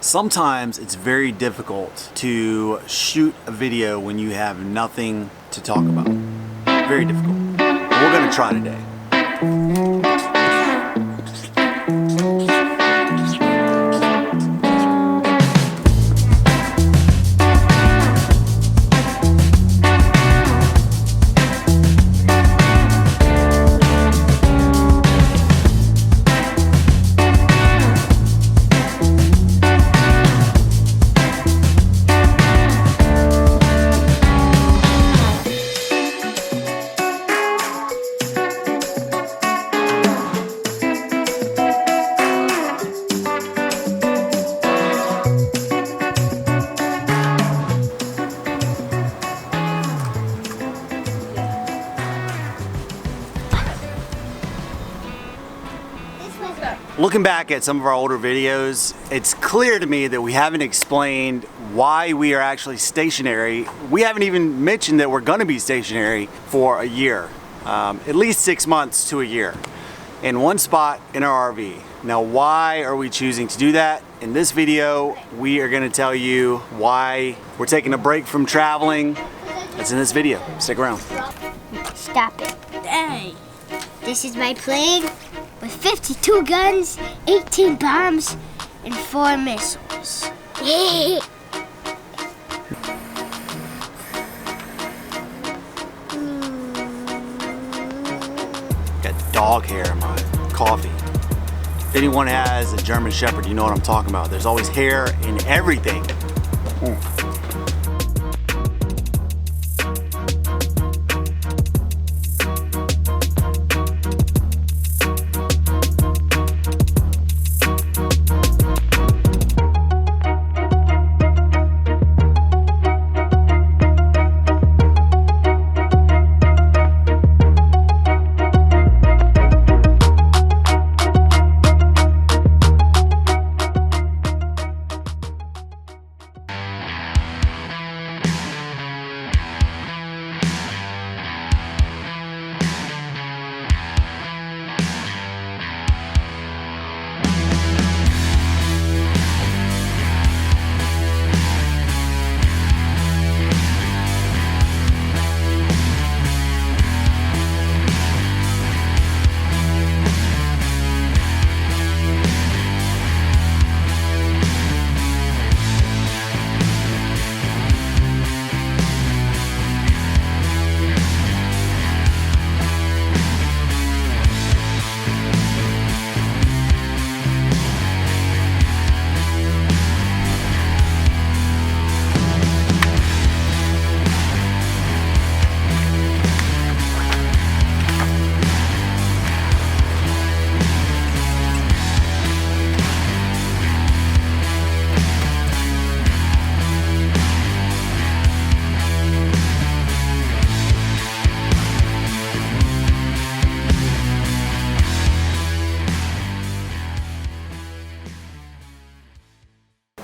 Sometimes it's very difficult to shoot a video when you have nothing to talk about. Very difficult. But we're gonna try today. Looking back at some of our older videos, it's clear to me that we haven't explained why we are actually stationary. We haven't even mentioned that we're going to be stationary for a year, at least 6 months to a year, in one spot in our RV. Now, why are we choosing to do that? In this video, we are going to tell you why we're taking a break from traveling. That's in this video. Stick around. Stop it. Hey. This is my plane with 52 guns, 18 bombs, and 4 missiles. Got dog hair in my coffee. If anyone has a German Shepherd, you know what I'm talking about. There's always hair in everything.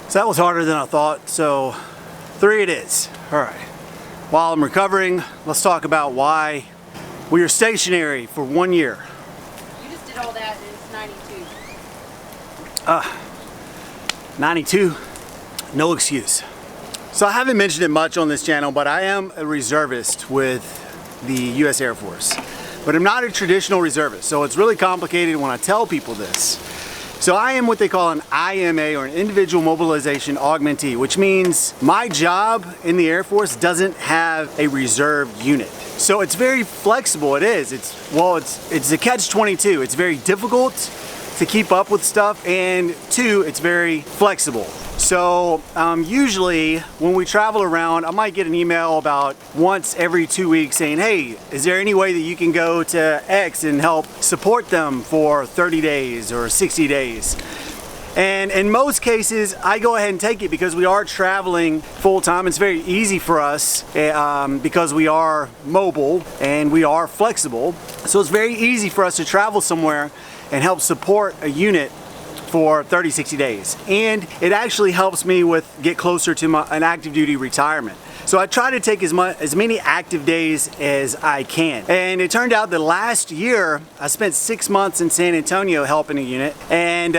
So that was harder than I thought, so 3 it is. All right, while I'm recovering, let's talk about why we are stationary for 1 year. You just did all that and it's 92. 92, no excuse. So I haven't mentioned it much on this channel, but I am a reservist with the US Air Force. But I'm not a traditional reservist, so it's really complicated when I tell people this. So I am what they call an IMA, or an individual mobilization augmentee, which means my job in the Air Force doesn't have a reserve unit. So it's very flexible. It is. It's a catch-22. It's very difficult to keep up with stuff, and 2, it's very flexible. So usually when we travel around, I might get an email about once every 2 weeks saying, hey, is there any way that you can go to X and help support them for 30 days or 60 days? And in most cases, I go ahead and take it because we are traveling full time. It's very easy for us because we are mobile and we are flexible. So it's very easy for us to travel somewhere and help support a unit for 30, 60 days. And it actually helps me get closer to an active duty retirement. So I try to take as many active days as I can. And it turned out that last year, I spent 6 months in San Antonio helping a unit. And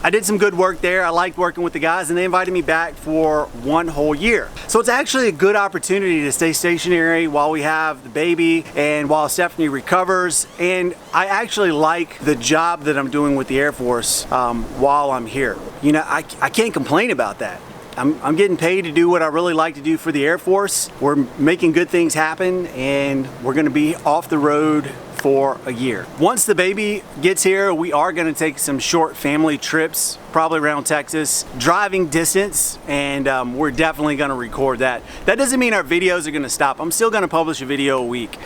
I did some good work there. I liked working with the guys, and they invited me back for 1 whole year. So it's actually a good opportunity to stay stationary while we have the baby and while Stephanie recovers. And I actually like the job that I'm doing with the Air Force while I'm here. You know, I can't complain about that. I'm getting paid to do what I really like to do for the Air Force. We're making good things happen, and we're gonna be off the road for a year. Once the baby gets here, we are gonna take some short family trips, probably around Texas, driving distance, and we're definitely gonna record that. That doesn't mean our videos are gonna stop. I'm still gonna publish a video a week.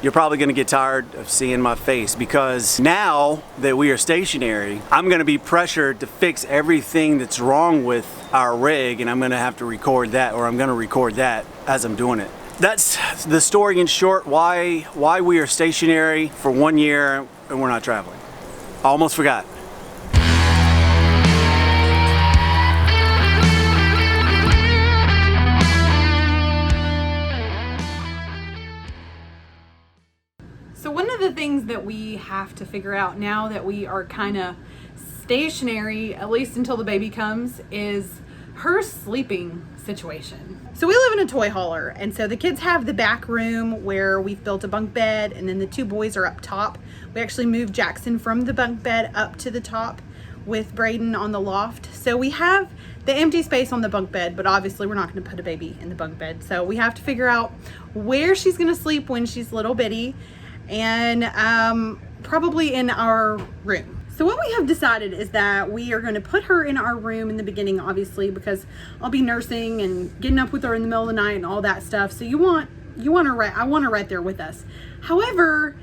You're probably gonna get tired of seeing my face because now that we are stationary, I'm gonna be pressured to fix everything that's wrong with our rig, and I'm gonna have to record that, or I'm gonna record that as I'm doing it. That's the story in short, why we are stationary for 1 year and we're not traveling. I almost forgot. So one of the things that we have to figure out now that we are kind of stationary, at least until the baby comes, is her sleeping situation. So we live in a toy hauler, and so the kids have the back room where we've built a bunk bed, and then the 2 boys are up top. We actually moved Jackson from the bunk bed up to the top with Braden on the loft. So we have the empty space on the bunk bed, but obviously we're not going to put a baby in the bunk bed. So we have to figure out where she's going to sleep when she's little bitty, and probably in our room. So what we have decided is that we are going to put her in our room in the beginning, obviously, because I'll be nursing and getting up with her in the middle of the night and all that stuff. So I want her right there with us. However,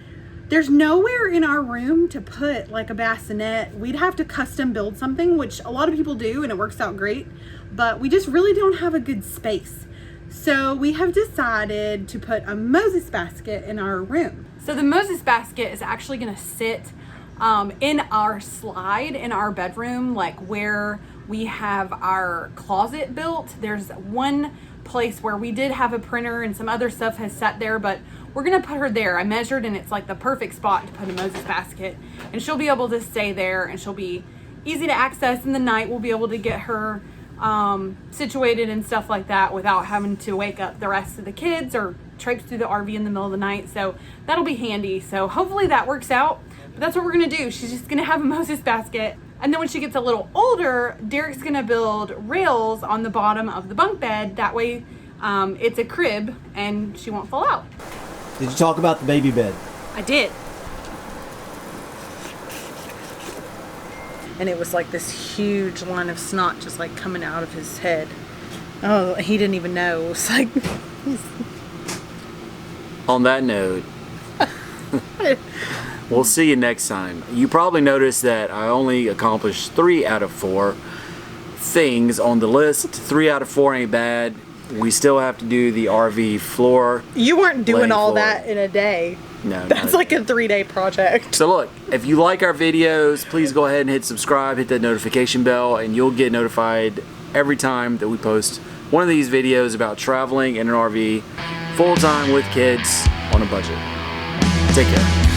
there's nowhere in our room to put like a bassinet. We'd have to custom build something, which a lot of people do, and it works out great, but we just really don't have a good space. So we have decided to put a Moses basket in our room. So the Moses basket is actually going to sit in our slide in our bedroom, like where we have our closet built. There's one place where we did have a printer and some other stuff has sat there, but we're gonna put her there. I measured, and it's like the perfect spot to put a Moses basket, and she'll be able to stay there, and she'll be easy to access in the night. We'll be able to get her situated and stuff like that without having to wake up the rest of the kids or traipse through the RV in the middle of the night. So that'll be handy. So hopefully that works out. But that's what we're gonna do. She's just gonna have a Moses basket. And then when she gets a little older, Derek's gonna build rails on the bottom of the bunk bed. That way it's a crib and she won't fall out. Did you talk about the baby bed? I did. And it was like this huge line of snot just like coming out of his head. Oh, he didn't even know. It was like... On that note, we'll see you next time. You probably noticed that I only accomplished 3 out of 4 things on the list. 3 out of 4 ain't bad. We still have to do the RV floor. You weren't doing all floor. that in a day. No, that's like a 3-day project. So look, if you like our videos, please go ahead and hit subscribe, hit that notification bell, and you'll get notified every time that we post one of these videos about traveling in an RV full-time with kids on a budget. Take care.